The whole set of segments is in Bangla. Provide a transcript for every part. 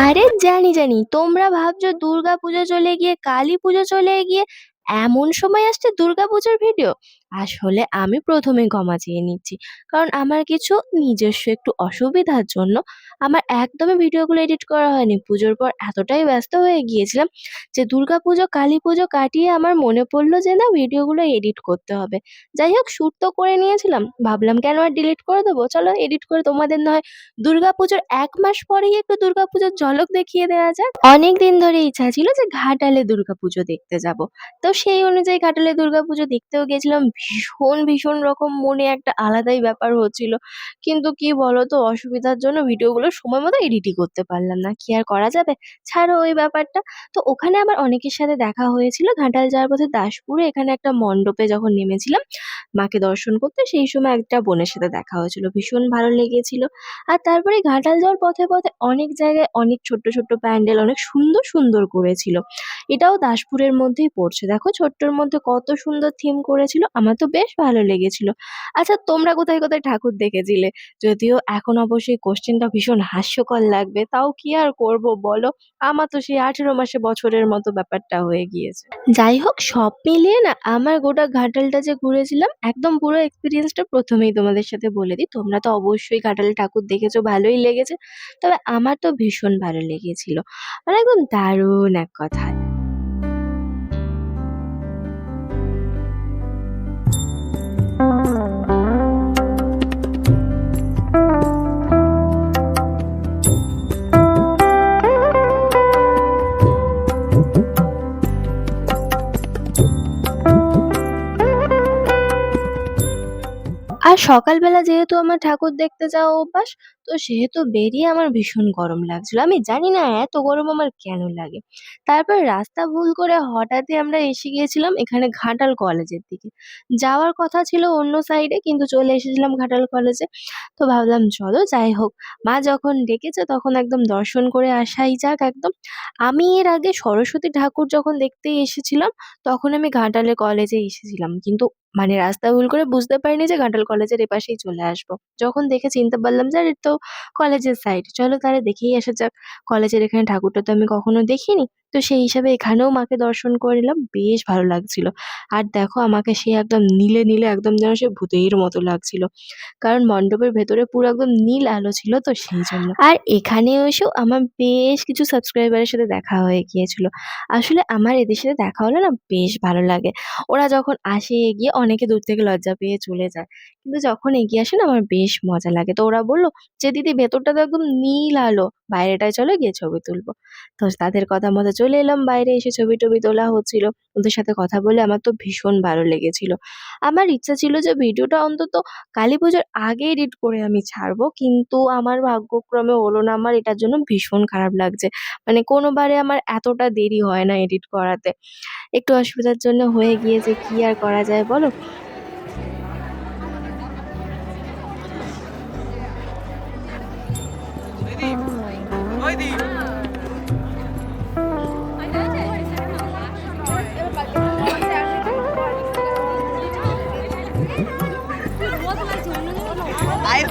আরে জানি, জানি। তোমরা ভাবছো দুর্গাপুজো চলে গিয়ে, কালীপুজো চলে গিয়ে এমন সময় আসছে দুর্গাপুজোর ভিডিও। আসলে আমি ১ম এই ক্ষমা চেয়ে নিচ্ছি। কারণ আমার কিছু নিজস্ব একটু অসুবিধার জন্য আমার একদমই ভিডিওগুলো এডিট করা হয়নি। পুজোর পর এতটাই ব্যস্ত হয়ে গিয়েছিলাম যে দুর্গাপুজো, কালীপুজো কাটিয়ে আমার মনে পড়ল যে না ভিডিওগুলো এডিট করতে হবে। যাই হোক শুট তো করে নিয়েছিলাম। ভাবলাম কেন আর ডিলিট করে দেবো? চলো এডিট করে তোমাদের না হয় দুর্গাপুজোর ১ মাস পরেই একটু দুর্গাপুজোর ঝলক দেখিয়ে দেওয়া যাক। অনেকদিন ধরে ইচ্ছা ছিল যে ঘাটালে দুর্গাপুজো দেখতে যাবো। তো সেই অনুযায়ী ঘাটালে দুর্গাপুজো দেখতেও গেছিলাম। ভীষণ রকম মনে একটা আলাদাই ব্যাপার হচ্ছিল। কিন্তু কি বলতো অসুবিধার জন্য ভিডিওগুলো সময় মতো এডিটই করতে পারলাম না। কি আর করা যাবে? ছাড়ো ওই ব্যাপারটা। তো ওখানে আমার অনেকের সাথে দেখা হয়েছিল। ঘাটাল যাওয়ার পথে দাসপুরে এখানে একটা মণ্ডপে যখন নেমেছিলাম মাকে দর্শন করতে, সেই সময় একটা বোনের সাথে দেখা হয়েছিল। ভীষণ ভালো লেগেছিল। আর তারপরে ঘাটাল যাওয়ার পথে অনেক জায়গায় অনেক ছোট্ট প্যান্ডেল অনেক সুন্দর করেছিল। এটাও দাসপুরের মধ্যেই পড়ছে। দেখো ছোট্টর মধ্যে কত সুন্দর থিম করেছিল। আমার তো বেশ ভালো লেগেছিল। আচ্ছা তোমরা কোথায় ঠাকুর দেখেছিলে? যদিও এখন অবশ্যই কোয়েশ্চেনটা ভীষণ হাস্যকর লাগবে। তাও কি আর করব বলো? আমার তো সেই ১৮ মাসে বছরের মতো ব্যাপারটা হয়ে গিয়েছে। যাই হোক সব মিলিয়ে না আমার গোটা ঘাটালটা যে ঘুরেছিলাম একদম পুরো এক্সপেরিয়েন্সটা ১ম এই তোমাদের সাথে বলে দিই। তোমরা তো অবশ্যই ঘাটালে ঠাকুর দেখেছো, ভালোই লেগেছে। তবে আমার তো ভীষণ ভালো লেগেছিল। মানে একদম দারুণ এক কথায়। আর সকালবেলা যেহেতু আমার ঠাকুর দেখতে যাওয়া অভ্যাস, তো সেহেতু বেরিয়ে আমার ভীষণ গরম লাগছিল। আমি জানি না এত গরম আমার কেন লাগে? তারপর রাস্তা ভুল করে হঠাৎই আমরা এসে গিয়েছিলাম এখানে ঘাটাল কলেজের দিকে। যাওয়ার কথা ছিল অন্য সাইডে কিন্তু চলে এসেছিলাম ঘাটাল কলেজে। তো ভাবলাম চলো যাই হোক, মা যখন ডেকেছে তখন একদম দর্শন করে আসাই যাক একদম। আমি এর আগে সরস্বতী ঠাকুর যখন দেখতে এসেছিলাম, তখন আমি ঘাটালে কলেজে এসেছিলাম। কিন্তু মানে রাস্তা ভুল করে বুঝতে পারিনি যে ঘাটাল কলেজের এপাশেই চলে আসবো। যখন দেখে চিনতে পারলাম যে আরে এটা তো কলেজের সাইড। চলো তাহলে দেখেই আসা যাক। কলেজের এখানে ঠাকুরটা তো আমি কখনো দেখিনি। তো সেই হিসাবে এখানেও মাকে দর্শন করে নিলাম। বেশ ভালো লাগছিল। আর দেখো আমাকে সে একদম নীলে একদম যেন সে ভূতের মতো লাগছিল। কারণ মণ্ডপের ভেতরে পুরো একদম নীল আলো ছিল তো সেইজন্য। আর এখানে এসেও আমার বেশ কিছু সাবস্ক্রাইবারের সাথে দেখা হয়ে গিয়েছিল। আসলে আমার এদের সাথে দেখা হলে না বেশ ভালো লাগে। ওরা যখন আসে এগিয়ে অনেকে দূর থেকে লজ্জা পেয়ে চলে যায়। কিন্তু যখন এগিয়ে আসে না আমার বেশ মজা লাগে। তো ওরা বলল যে, "দিদি ভেতরটা তো একদম নীল আলো। বাইরেটায় চলো গিয়ে ছবি তুলবো।" তো তাদের কথা মতো চলে এলাম বাইরে এসে ছবি-টবি তোলা হচ্ছিল। ওদের সাথে কথা বলে আমার তো ভীষণ ভালো লেগেছিল। আমার ইচ্ছা ছিল যে ভিডিওটা অন্তত কালীপুজোর আগে এডিট করে আমি ছাড়বো। কিন্তু আমার ভাগ্যক্রমে হলো না। আমার এটার জন্য ভীষণ খারাপ লাগছে। মানে কোনোবারে আমার এতটা দেরি হয় না এডিট করাতে। একটু অসুবিধার জন্য হয়ে গিয়েছে। কি আর করা যায় বলো? জয়দীপ, ওই দীপ। আয়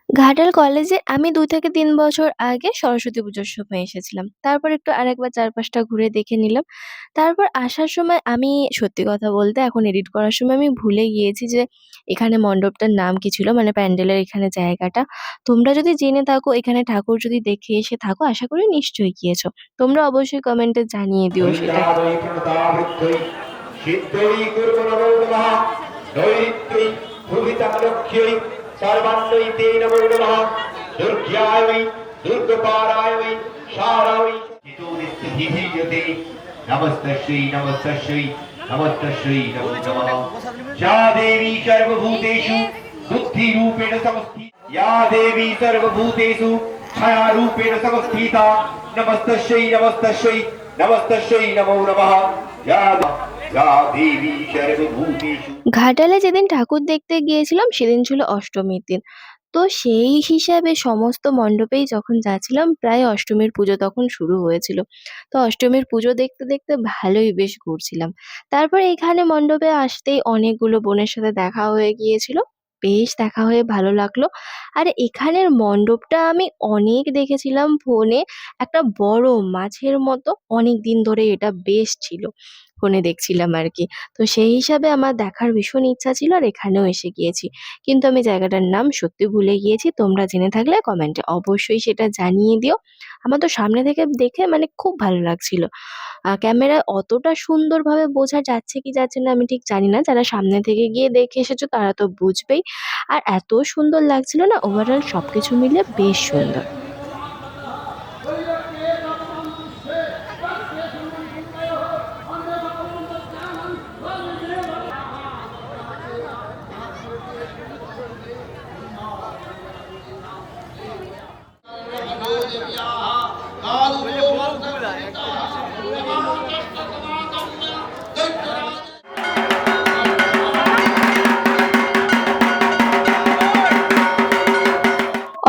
ঘাটাল কলেজে আমি ২ থেকে ৩ বছর আগে সরস্বতী পুজোর সময় এসেছিলাম। তারপর একটু আরেকবার চারপাশটা ঘুরে দেখে নিলাম। তারপর আসার সময় আমি সত্যি কথা বলতে এখন এডিট করার সময় আমি ভুলে গিয়েছি যে এখানে মণ্ডপটার নাম কি ছিল? মানে প্যান্ডেলের এখানে জায়গাটা। তোমরা যদি জেনে থাকো এখানে ঠাকুর যদি দেখে এসে থাকো আশা করি নিশ্চয়ই গিয়েছো। তোমরা অবশ্যই কমেন্টে জানিয়ে দিও সেটা। দৈত্যাদৈ প্রণতাবৃদ্ধৈ সিদ্ধৈ কুর্ম নমো নমঃ দৈত্যৈ ভুবিতালক্ষ্যৈ সর্বান্নৈ তে নমো নমঃ দুর্গ্যায় वै দুর্গপারায় वै সারায় চিতোদিষ্টিভির্যতে নমস্তস্যৈ নমস্তস্যৈ নমস্তস্যৈ নমো নমঃ যা দেবী সর্বভূতেষু বুদ্ধিরূপেণ সংস্থিতা या देवी सर्वभूतेषु छायारूपेण संस्थिता नमस्तस्यै नमस्तस्यै नमस्तस्यै नमो नमः या देवी सर्वभूतेषु। ঘাটালে যেদিন ঠাকুর দেখতে গিয়েছিলাম সেদিন ছিল অষ্টমীর দিন। তো সেই হিসাবে সমস্ত মণ্ডপেই যখন যাচ্ছিলাম প্রায় অষ্টমীর পুজো তখন শুরু হয়েছিল। তো অষ্টমীর পুজো দেখতে, দেখতে ভালোই বেশ ঘুরছিলাম। তারপর এখানে মণ্ডপে আসতেই অনেকগুলো বোনের সাথে দেখা হয়ে গিয়েছিল। বেশ দেখা হয়ে ভালো লাগলো। আর এখানের মণ্ডপটা আমি অনেক দেখেছিলাম ফোনে। একটা বড় মাছের মতো অনেকদিন ধরে এটা বেশ ছিল। ফোনে দেখছিলাম আরকি। তো সেই হিসাবে আমার দেখার ভীষণ ইচ্ছা ছিল আর এখানেও এসে গিয়েছি। কিন্তু আমি জায়গাটার নাম সত্যি ভুলে গিয়েছি। তোমরা জেনে থাকলে কমেন্টে অবশ্যই সেটা জানিয়ে দিও। আমার তো সামনে থেকে দেখে মানে খুব ভালো লাগছিল। ক্যামেরায় অতটা সুন্দরভাবে বোঝা যাচ্ছে কি যাচ্ছে না আমি ঠিক জানি না। যারা সামনে থেকে গিয়ে দেখে এসেছো তারা তো বুঝবেই। আর এত সুন্দর লাগছিল না ওভারঅল সবকিছু মিলে বেশ সুন্দর।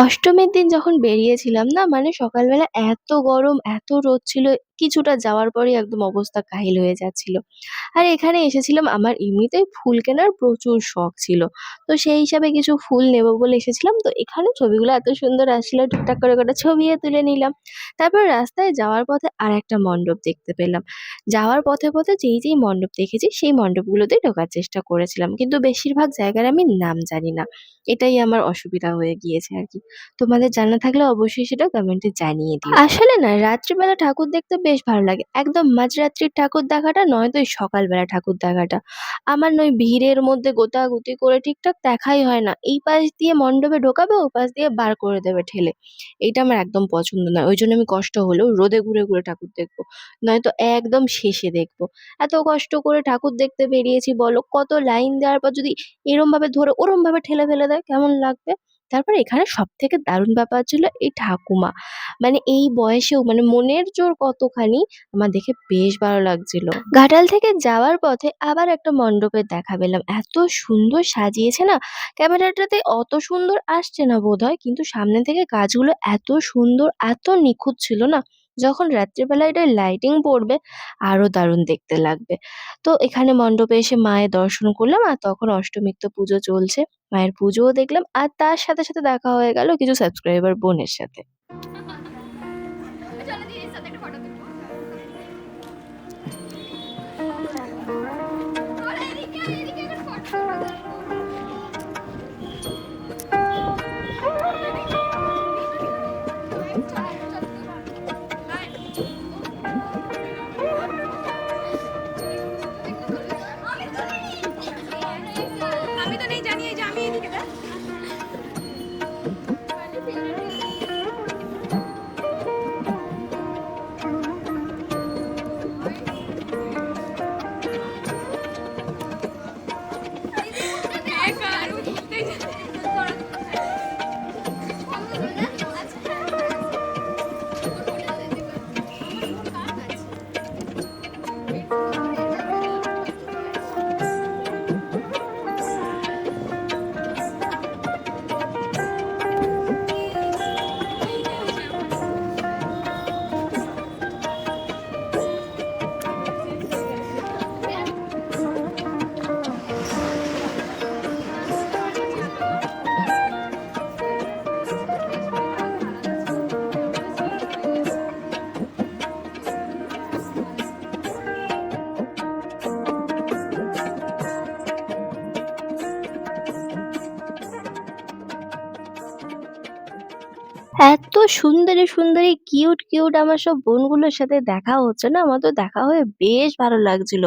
অষ্টমীর দিন যখন বেরিয়েছিলাম না মানে সকালবেলা এত গরম, এত রোদ ছিল, কিছুটা যাওয়ার পরেই একদম অবস্থা কাহিল হয়ে যাচ্ছিল। আর এখানে এসেছিলাম আমার এমনিতেই ফুল কেনার প্রচুর শখ ছিল। তো সেই হিসাবে কিছু ফুল নেবো বলে এসেছিলাম। তো এখানে ছবিগুলো এত সুন্দর আসছিল টুকটাক করে কটা ছবিও তুলে নিলাম। তারপর রাস্তায় যাওয়ার পথে আরেকটা মণ্ডপ দেখতে পেলাম। যাওয়ার পথে, পথে যেই মণ্ডপ দেখেছি সেই মণ্ডপগুলোতেই ঢোকার চেষ্টা করেছিলাম। কিন্তু বেশিরভাগ জায়গার আমি নাম জানি না। এটাই আমার অসুবিধা হয়ে গিয়েছে আরকি। তোমাদের জানা থাকলে অবশ্যই সেটা কমেন্টে জানিয়ে দিও। আসলে না রাত্রিবেলা ঠাকুর দেখতে বেশ ভালো লাগে। একদম মাঝরাত্রির ঠাকুর দেখাটা নয়তো ওই সকালবেলা ঠাকুর দেখাটা। আমার না ওই ভিড়ের মধ্যে গোতাগুতি করে ঠিকঠাক দেখাই হয় না। এই পাশ দিয়ে মণ্ডপে ঢোকাবে, ও পাশ দিয়ে বার করে দেবে ঠেলে। এইটা আমার একদম পছন্দ নয়। ওইজন্য আমি কষ্ট হলেও রোদে ঘুরে, ঘুরে ঠাকুর দেখবো। নয়তো একদম শেষে দেখবো। এত কষ্ট করে ঠাকুর দেখতে বেরিয়েছি বলো, কত লাইন দেওয়ার পর যদি এরমভাবে ধরে ওরমভাবে ঠেলে ফেলে দেয় কেমন লাগবে? তারপর এখানে সবথেকে দারুণ ব্যাপার ছিল এই ঠাকুমা। মানে এই বয়সেও মানে মনের জোর কতখানি আমার দেখে বেশ ভালো লাগছিল। ঘাটাল থেকে যাওয়ার পথে আবার একটা মণ্ডপের দেখা পেলাম। এত সুন্দর সাজিয়েছে না, ক্যামেরাটাতে অত সুন্দর আসছে না বোধহয়। কিন্তু সামনে থেকে কাজগুলো এত সুন্দর, এত নিখুঁত ছিল না, যখন রাত্রিবেলা এটায় লাইটিং পড়বে আরো দারুণ দেখতে লাগবে। তো এখানে মণ্ডপে এসে মায়ের দর্শন করলাম আর তখন অষ্টমীর তো পুজো চলছে। মায়ের পুজোও দেখলাম আর তার সাথে, সাথে দেখা হয়ে গেল কিছু সাবস্ক্রাইবার বোনের সাথে। চলো দিদির সাথে একটা ফটো তুলবো। ওরা এদিকে আর এদিকে একটা ফটো তুলবো। আমি তো নেই জানি এই যে আমি এদিকে দেখ এত সুন্দরী, সুন্দরী কিউট, কিউট আমার সব বোনগুলোর সাথে দেখা হচ্ছে না, আমার তো দেখা হয়ে বেশ ভালো লাগছিল।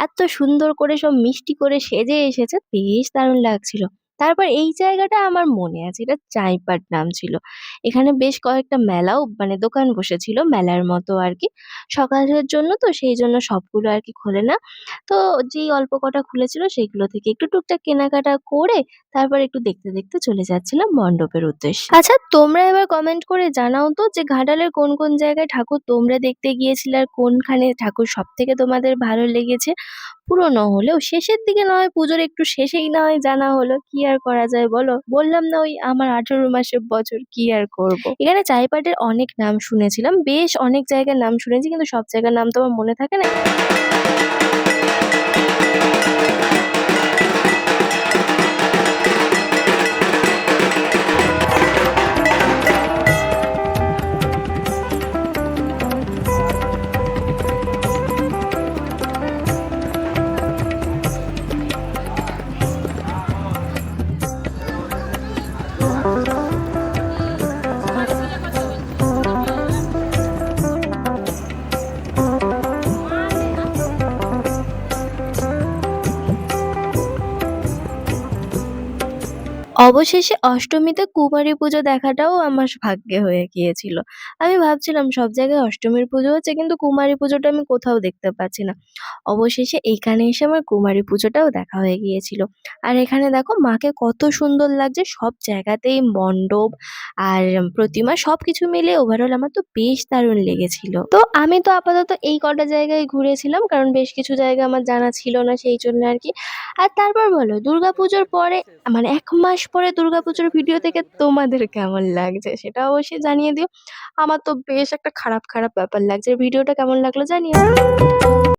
এত সুন্দর করে সব মিষ্টি করে সেজে এসেছে, বেশ দারুণ লাগছিল। তারপর এই জায়গাটা আমার মনে আছে, এটা চাইপাট নাম ছিল। এখানে বেশ কয়েকটা মেলাও মানে দোকান বসেছিল, মেলার মতো আরকি। সকালের জন্য তো সেইজন্য সবগুলো আরকি খোলে না। তো যেই অল্প কটা খুলেছিল সেগুলো থেকে একটু টুকটাক কেনাকাটা করে তারপর একটু দেখতে, দেখতে চলে যাচ্ছিলাম মণ্ডপের উদ্দেশ্যে। আচ্ছা তোমরা এবার কমেন্ট করে জানাও তো যে ঘাটালের কোন, কোন জায়গায় ঠাকুর তোমরা দেখতে গিয়েছিলে আর কোনখানে ঠাকুর সবথেকে তোমাদের ভালো লেগেছে? পুরো না হলেও শেষের দিকে না হয় পুজোর একটু শেষেই না হয় জানা হলো, কি আর করা যায় বলো? বললাম না ওই আমার 18 মাসের বছর, কি আর করব? এখানে চাইপাটের অনেক নাম শুনেছিলাম। বেশ অনেক জায়গার নাম শুনেছি কিন্তু সব জায়গার নাম তো আমার মনে থাকে না। অবশেষে অষ্টমীতে কুমারী পুজো দেখাটাও আমার ভাগ্যে হয়ে গিয়েছিল। আমি ভাবছিলাম সব জায়গায় অষ্টমীর পুজো হচ্ছে কিন্তু কুমারী পুজোটা আমি কোথাও দেখতে পাচ্ছি না। অবশেষে এইখানে এসে আমার কুমারী পুজোটাও দেখা হয়ে গিয়েছিল। আর এখানে দেখো মাকে কত সুন্দর লাগছে, সব জায়গাতেই মণ্ডপ আর প্রতিমা সবকিছু মিলে ওভারঅল আমার তো বেশ দারুণ লেগেছিল। তো আমি তো আপাতত এই কটা জায়গায় ঘুরেছিলাম কারণ বেশ কিছু জায়গা আমার জানা ছিল না সেই জন্য আরকি। আর তারপর বলো দুর্গাপুজোর পরে মানে ১ মাস পরে দুর্গাপুজোর ভিডিও থেকে তোমাদের কেমন লাগছে সেটা অবশ্যই জানিয়ে দিও। আমার তো বেশ একটা খারাপ ব্যাপার লাগছে। ভিডিওটা কেমন লাগলো জানিও।